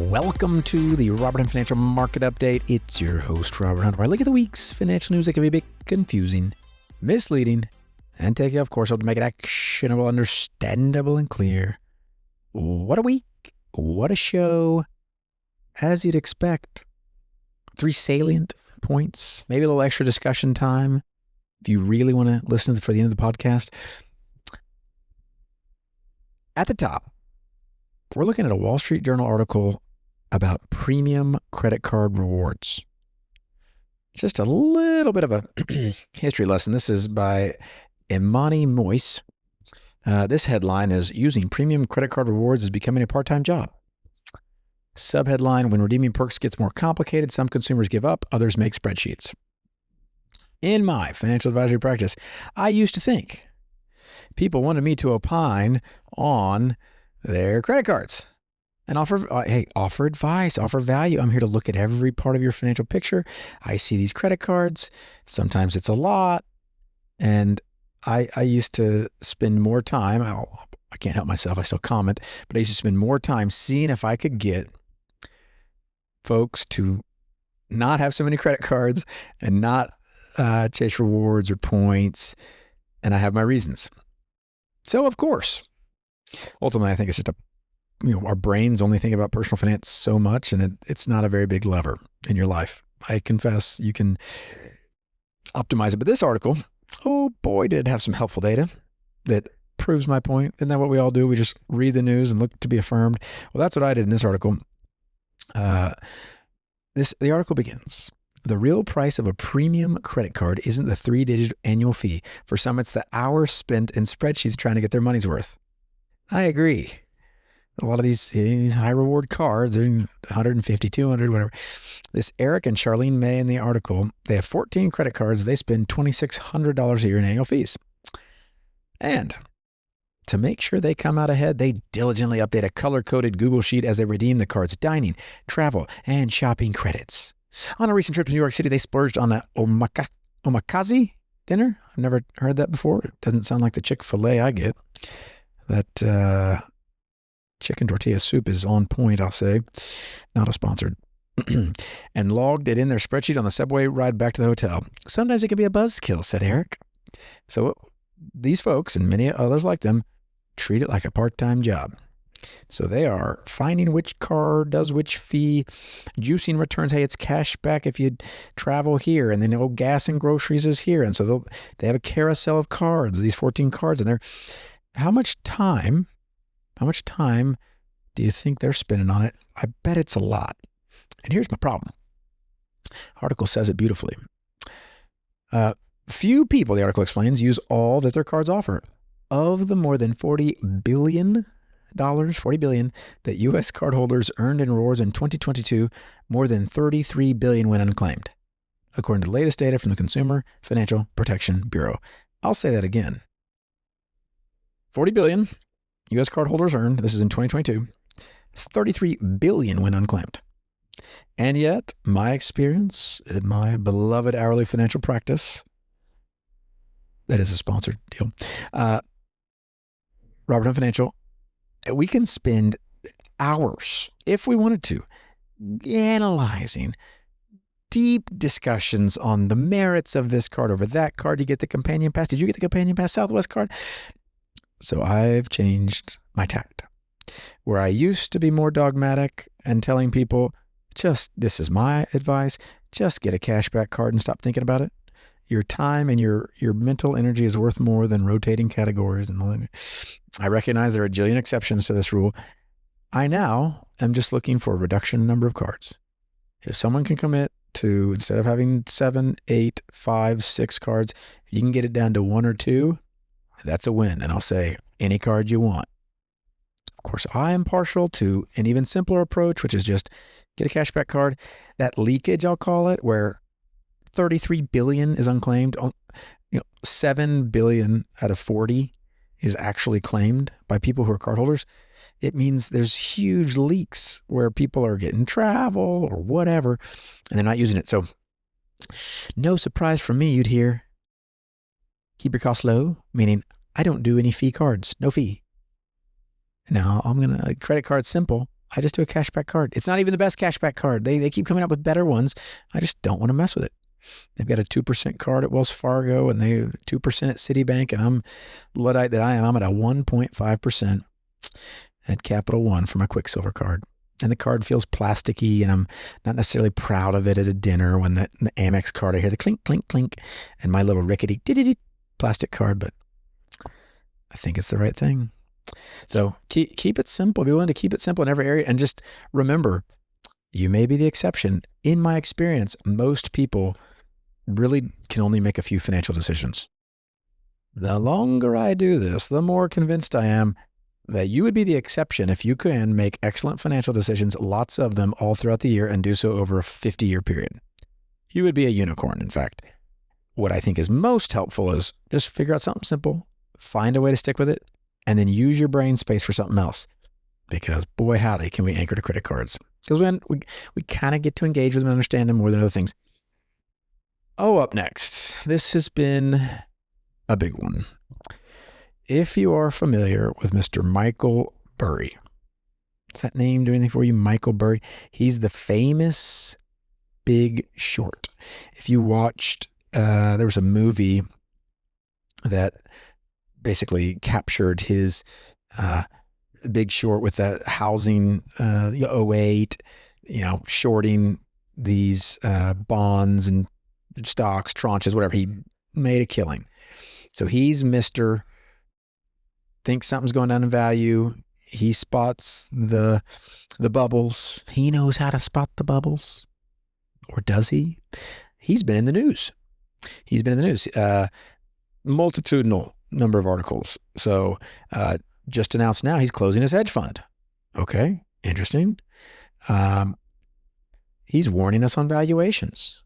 Welcome to the Robert Hunt Financial Market Update. It's your host, Robert Hunt, where I look at the week's financial news that can be a bit confusing, misleading, and take you off course to make it actionable, understandable, and clear. What a week. What a show. As you'd expect. 3 salient points, maybe a little extra discussion time if you really want to listen for the end of the podcast. At the top, we're looking at a Wall Street Journal article about premium credit card rewards. Just a little bit of a history lesson. This is by Imani Moise. This headline is, "Using Premium Credit Card Rewards is Becoming a Part-Time Job." Subheadline, "When redeeming perks gets more complicated, some consumers give up, others make spreadsheets." In my financial advisory practice, I used to think people wanted me to opine on their credit cards and offer advice, offer value. I'm here to look at every part of your financial picture. I see these credit cards. Sometimes it's a lot. And I used to spend more time. I can't help myself. I still comment, but I used to spend more time seeing if I could get folks to not have so many credit cards and not chase rewards or points. And I have my reasons. So, of course, ultimately, I think it's just our brains only think about personal finance so much, and it's not a very big lever in your life. I confess you can optimize it. But this article, oh boy, did it have some helpful data that proves my point. Isn't that what we all do? We just read the news and look to be affirmed. Well, that's what I did in this article. The article begins. "The real price of a premium credit card isn't the 3-digit annual fee. For some, it's the hours spent in spreadsheets trying to get their money's worth." I agree. A lot of these high reward cards, they're 150, 200, whatever. This Eric and Charlene May in the article, they have 14 credit cards. They spend $2,600 a year in annual fees. And to make sure they come out ahead, they diligently update a color-coded Google Sheet as they redeem the card's dining, travel, and shopping credits. On a recent trip to New York City, they splurged on an omakase dinner. I've never heard that before. It doesn't sound like the Chick-fil-A I get. That chicken tortilla soup is on point, I'll say. Not a sponsored. And logged it in their spreadsheet on the subway ride back to the hotel. "Sometimes it can be a buzzkill," said Eric. So these folks, and many others like them, treat it like a part-time job. So they are finding which card does which fee, juicing returns. Hey, it's cash back if you travel here, and then gas and groceries is here. And so they have a carousel of cards, these 14 cards, and they're how much time do you think they're spending on it? I bet it's a lot. And here's my problem. Article says it beautifully. Few people, the article explains, use all that their cards offer. Of the more than $40 billion that U.S. cardholders earned in rewards in 2022, more than $33 billion went unclaimed, according to the latest data from the Consumer Financial Protection Bureau. I'll say that again. 40 billion U.S. cardholders earned, this is in 2022, 33 billion went unclaimed. And yet, my experience in my beloved hourly financial practice, that is a sponsored deal, Robert Hunt Financial, we can spend hours, if we wanted to, analyzing deep discussions on the merits of this card over that card. You get the Companion Pass. Did you get the Companion Pass Southwest card? So I've changed my tact. Where I used to be more dogmatic and telling people, this is my advice, just get a cashback card and stop thinking about it. Your time and your mental energy is worth more than rotating categories. And I recognize there are a jillion exceptions to this rule. I now am just looking for a reduction in number of cards. If someone can commit to, instead of having 7, 8, 5, 6 cards, if you can get it down to 1 or 2, that's a win. And I'll say, any card you want. Of course, I am partial to an even simpler approach, which is just get a cashback card. That leakage, I'll call it, where 33 billion is unclaimed. 7 billion out of 40 is actually claimed by people who are cardholders. It means there's huge leaks where people are getting travel or whatever, and they're not using it. So no surprise from me, you'd hear, keep your costs low, meaning I don't do any fee cards, no fee. Now I'm going to, credit card simple. I just do a cashback card. It's not even the best cashback card. They keep coming up with better ones. I just don't want to mess with it. They've got a 2% card at Wells Fargo and they 2% at Citibank, and I'm Luddite that I am. I'm at a 1.5% at Capital One for my Quicksilver card. And the card feels plasticky, and I'm not necessarily proud of it at a dinner when the Amex card, I hear the clink, clink, clink, and my little rickety plastic card, but I think it's the right thing. So keep it simple. Be willing to keep it simple in every area. And just remember, you may be the exception. In my experience, most people really can only make a few financial decisions. The longer I do this, the more convinced I am that you would be the exception if you can make excellent financial decisions, lots of them all throughout the year, and do so over a 50-year period. You would be a unicorn, in fact. What I think is most helpful is just figure out something simple, find a way to stick with it, and then use your brain space for something else. Because boy, howdy, can we anchor to credit cards. Because we kind of get to engage with them and understand them more than other things. Oh, up next, this has been a big one. If you are familiar with Mr. Michael Burry, does that name do anything for you? Michael Burry. He's the famous Big Short. If you watched, there was a movie that basically captured his Big Short with that housing 08, shorting these bonds and stocks, tranches, whatever. He made a killing. So he's Mr. Thinks something's going down in value. He spots the bubbles. He knows how to spot the bubbles. Or does he? He's been in the news. Multitudinal number of articles. So just announced now he's closing his hedge fund. Okay, interesting. He's warning us on valuations.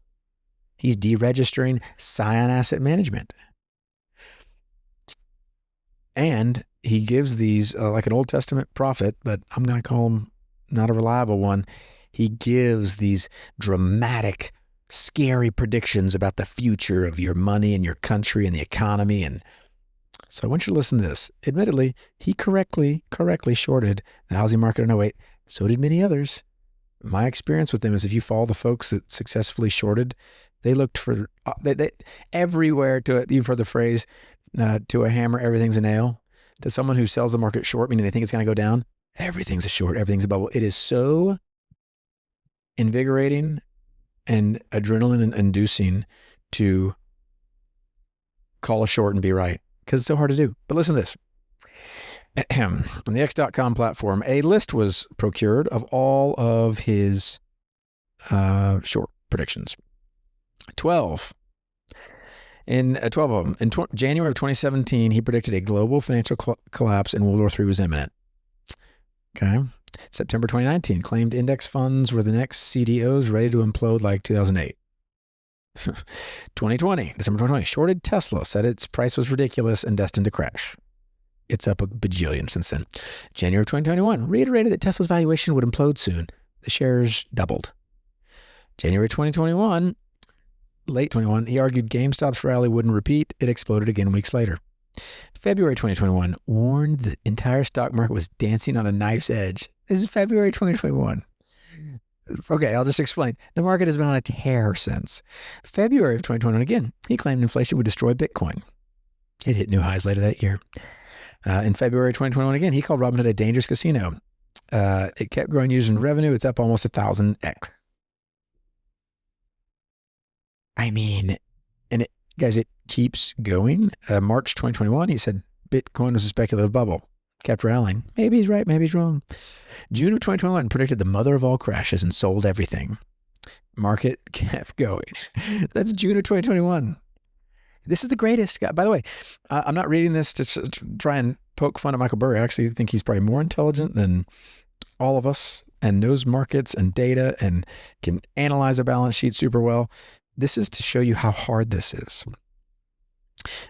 He's deregistering Scion Asset Management. And he gives these, like an Old Testament prophet, but I'm going to call him not a reliable one. He gives these dramatic, scary predictions about the future of your money and your country and the economy. And so I want you to listen to this. Admittedly, he correctly shorted the housing market in 08. So did many others. My experience with them is if you follow the folks that successfully shorted, they looked for they everywhere to it. You've heard the phrase, to a hammer, everything's a nail. To someone who sells the market short, meaning they think it's going to go down, everything's a short, everything's a bubble. It is so invigorating and adrenaline inducing to call a short and be right, because it's so hard to do. But listen to this. On the X.com platform, a list was procured of all of his short predictions. 12 of them. In January of 2017, he predicted a global financial collapse and World War III was imminent. Okay. September 2019, claimed index funds were the next CDOs ready to implode like 2008. 2020, December 2020, shorted Tesla, said its price was ridiculous and destined to crash. It's up a bajillion since then. January of 2021, reiterated that Tesla's valuation would implode soon. The shares doubled. January 2021, late 21, he argued GameStop's rally wouldn't repeat. It exploded again weeks later. February 2021, warned the entire stock market was dancing on a knife's edge. This is February 2021. Okay, I'll just explain. The market has been on a tear since. February of 2021, again, he claimed inflation would destroy Bitcoin. It hit new highs later that year. In February 2021, again, he called Robinhood a dangerous casino. It kept growing users and revenue. It's up almost 1,000x. I mean, and it, guys, it keeps going. March 2021, he said Bitcoin was a speculative bubble. Kept rallying. Maybe he's right, maybe he's wrong. June of 2021, predicted the mother of all crashes and sold everything. Market kept going. That's June of 2021. This is the greatest guy. By the way, I'm not reading this to try and poke fun at Michael Burry. I actually think he's probably more intelligent than all of us and knows markets and data and can analyze a balance sheet super well. This is to show you how hard this is.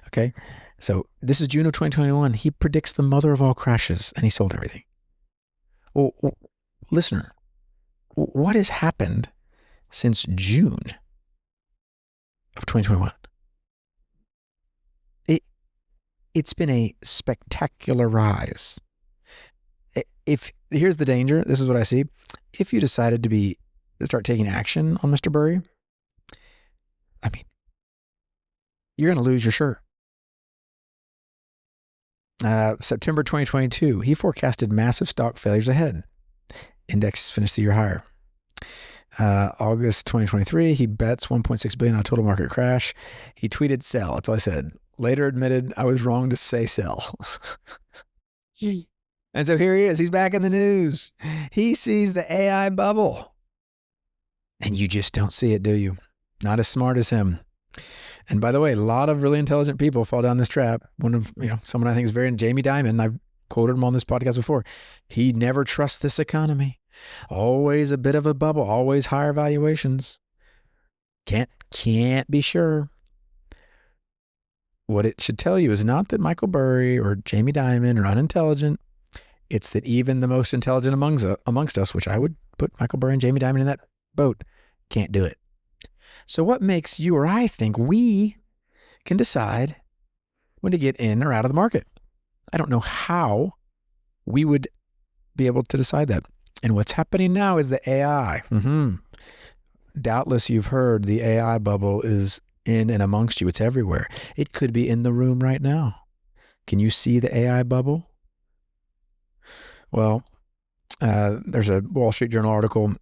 Okay, so this is June of 2021. He predicts the mother of all crashes and he sold everything. Well, listener, what has happened since June of 2021? It's been a spectacular rise. If here's the danger. This is what I see. If you decided to start taking action on Mr. Burry, I mean, you're going to lose your shirt. September 2022, he forecasted massive stock failures ahead. Index finished the year higher. August 2023, he bets 1.6 billion on a total market crash. He tweeted sell. That's all I said. Later admitted I was wrong to say sell. And so here he is. He's back in the news. He sees the AI bubble. And you just don't see it, do you? Not as smart as him. And by the way, a lot of really intelligent people fall down this trap. Someone I think is Jamie Dimon. I've quoted him on this podcast before. He never trusts this economy. Always a bit of a bubble, always higher valuations. Can't be sure. What it should tell you is not that Michael Burry or Jamie Dimon are unintelligent. It's that even the most intelligent amongst us, which I would put Michael Burry and Jamie Dimon in that boat, can't do it. So what makes you or I think we can decide when to get in or out of the market? I don't know how we would be able to decide that. And what's happening now is the AI. Doubtless you've heard the AI bubble is in and amongst you. It's everywhere. It could be in the room right now. Can you see the AI bubble? Well, there's a Wall Street Journal article,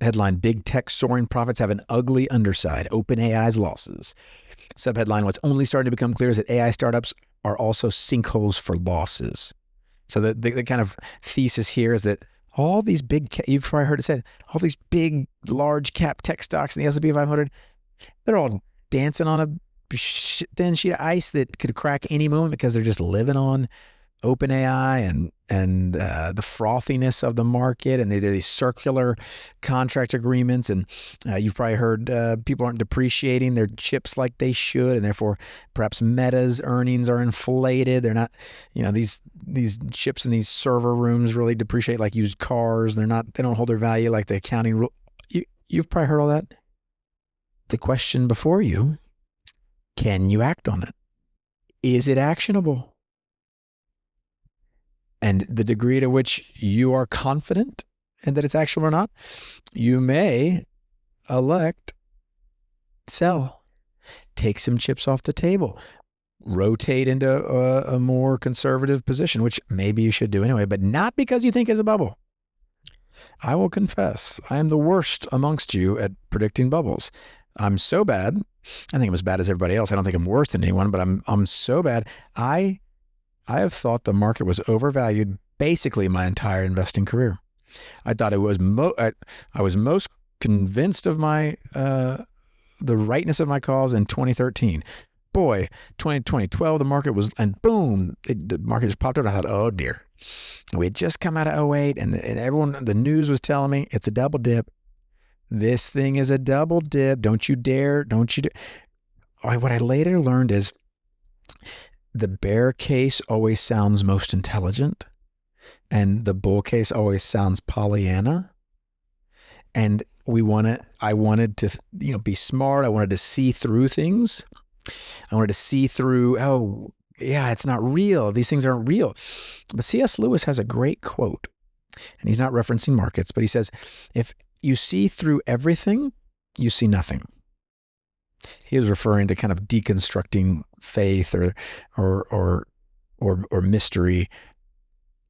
headline, Big Tech Soaring Profits Have an Ugly Underside, OpenAI's Losses. Subheadline, what's only starting to become clear is that AI startups are also sinkholes for losses. So the kind of thesis here is that all these you've probably heard it said, all these big, large cap tech stocks in the S&P 500, they're all dancing on a thin sheet of ice that could crack any moment because they're just living on OpenAI and the frothiness of the market, and they're these circular contract agreements, and you've probably heard people aren't depreciating their chips like they should, and therefore perhaps Meta's earnings are inflated. They're not, these chips in these server rooms really depreciate like used cars. They don't hold their value like the accounting rule. You've probably heard all that. The question before you, can you act on it? Is it actionable? And the degree to which you are confident and that it's actionable or not, you may elect sell, take some chips off the table, rotate into a more conservative position, which maybe you should do anyway, but not because you think it's a bubble. I will confess, I am the worst amongst you at predicting bubbles. I'm so bad. I think I'm as bad as everybody else. I don't think I'm worse than anyone, but I'm so bad. I have thought the market was overvalued basically my entire investing career. I thought it was I was most convinced of my the rightness of my calls in 2013. Boy, 2012 the market was, and boom, the market just popped up. I thought, oh dear, we had just come out of 08, and everyone, the news was telling me it's a double dip. This thing is a double dip. Don't you dare! What I later learned is, the bear case always sounds most intelligent, and the bull case always sounds Pollyanna. And I wanted to, be smart. I wanted to see through things. I wanted to see through, oh yeah, it's not real. These things aren't real. But C.S. Lewis has a great quote, and he's not referencing markets, but he says, if you see through everything, you see nothing. He was referring to kind of deconstructing faith or mystery,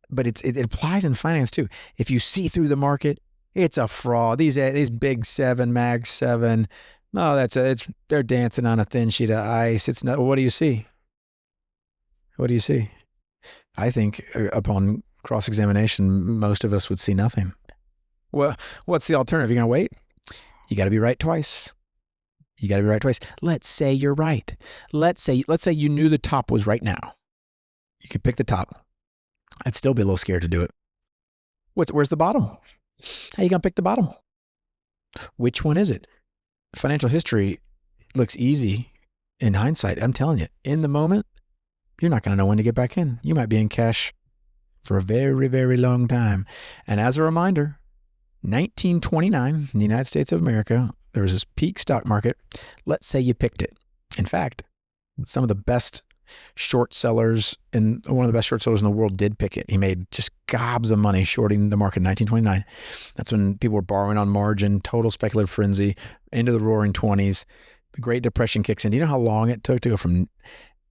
but it applies in finance too. If you see through the market, it's a fraud. These big 7, Mag 7, no, they're dancing on a thin sheet of ice. It's not. What do you see? What do you see? I think upon cross-examination, most of us would see nothing. Well, what's the alternative? You're gonna wait? You got to be right twice. You got to be right twice. Let's say you're right. Let's say you knew the top was right now. You could pick the top. I'd still be a little scared to do it. Where's the bottom? How you gonna pick the bottom? Which one is it? Financial history looks easy in hindsight. I'm telling you, in the moment, you're not gonna know when to get back in. You might be in cash for a very, very long time. And as a reminder, 1929 in the United States of America, there was this peak stock market. Let's say you picked it. In fact, some of the best short sellers, and one of the best short sellers in the world did pick it. He made just gobs of money shorting the market in 1929. That's when people were borrowing on margin, total speculative frenzy, into the roaring 20s. The Great Depression kicks in. Do you know how long it took to go from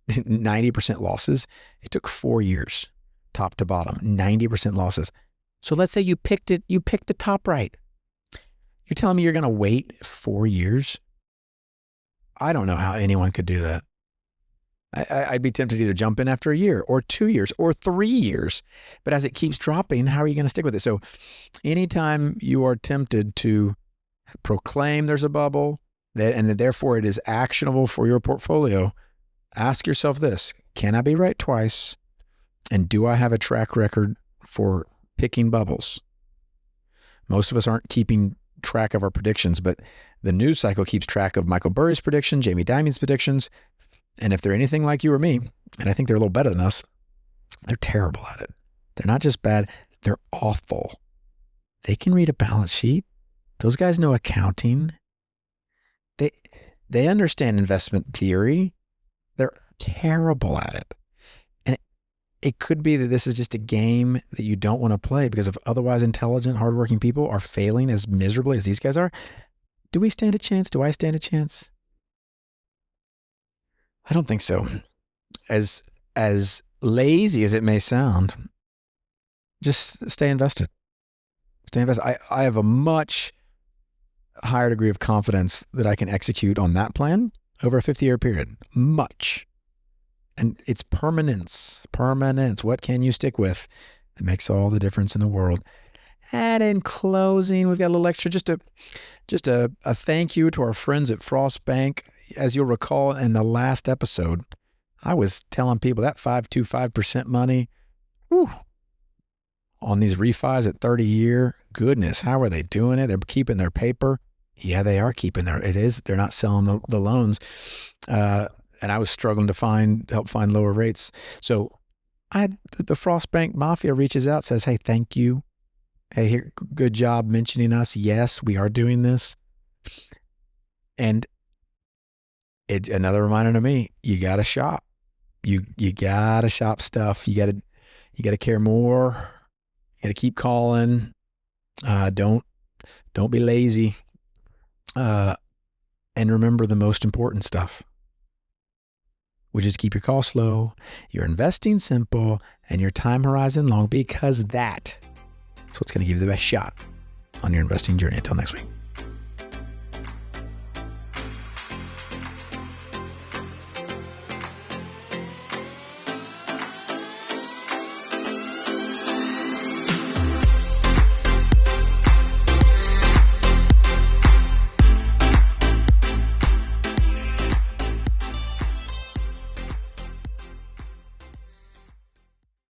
90% losses? It took 4 years, top to bottom, 90% losses. So let's say you picked the top right. You're telling me you're going to wait 4 years? I don't know how anyone could do that. I'd be tempted to either jump in after a year or 2 years or 3 years. But as it keeps dropping, how are you going to stick with it? So anytime you are tempted to proclaim there's a bubble and therefore it is actionable for your portfolio, ask yourself this: can I be right twice? And do I have a track record for picking bubbles? Most of us aren't keeping track of our predictions, but the news cycle keeps track of Michael Burry's prediction, Jamie Dimon's predictions. And if they're anything like you or me, and I think they're a little better than us, they're terrible at it. They're not just bad, they're awful. They can read a balance sheet. Those guys know accounting. They understand investment theory. They're terrible at it. And it could be that this is just a game that you don't want to play because if otherwise intelligent, hardworking people are failing as miserably as these guys are, do we stand a chance? Do I stand a chance? I don't think so. As lazy as it may sound, just stay invested. Stay invested. I have a much higher degree of confidence that I can execute on that plan over a 50-year period. Much. And it's permanence. What can you stick with? That makes all the difference in the world. And in closing, we've got a little extra, just a thank you to our friends at Frost Bank. As you'll recall in the last episode, I was telling people that 5.25% money, whew, on these refis at 30-year, goodness, how are they doing it? They're keeping their paper. Yeah, they are keeping they're not selling the loans. And I was struggling to help find lower rates. So the Frost Bank Mafia reaches out, says, hey, thank you. Hey, here, good job mentioning us. Yes, we are doing this. And it's another reminder to me, you got to shop. You got to shop stuff. You got to care more. You got to keep calling. Don't be lazy. And remember the most important stuff, which is keep your costs low, your investing simple, and your time horizon long, because that's what's going to give you the best shot on your investing journey. Until next week.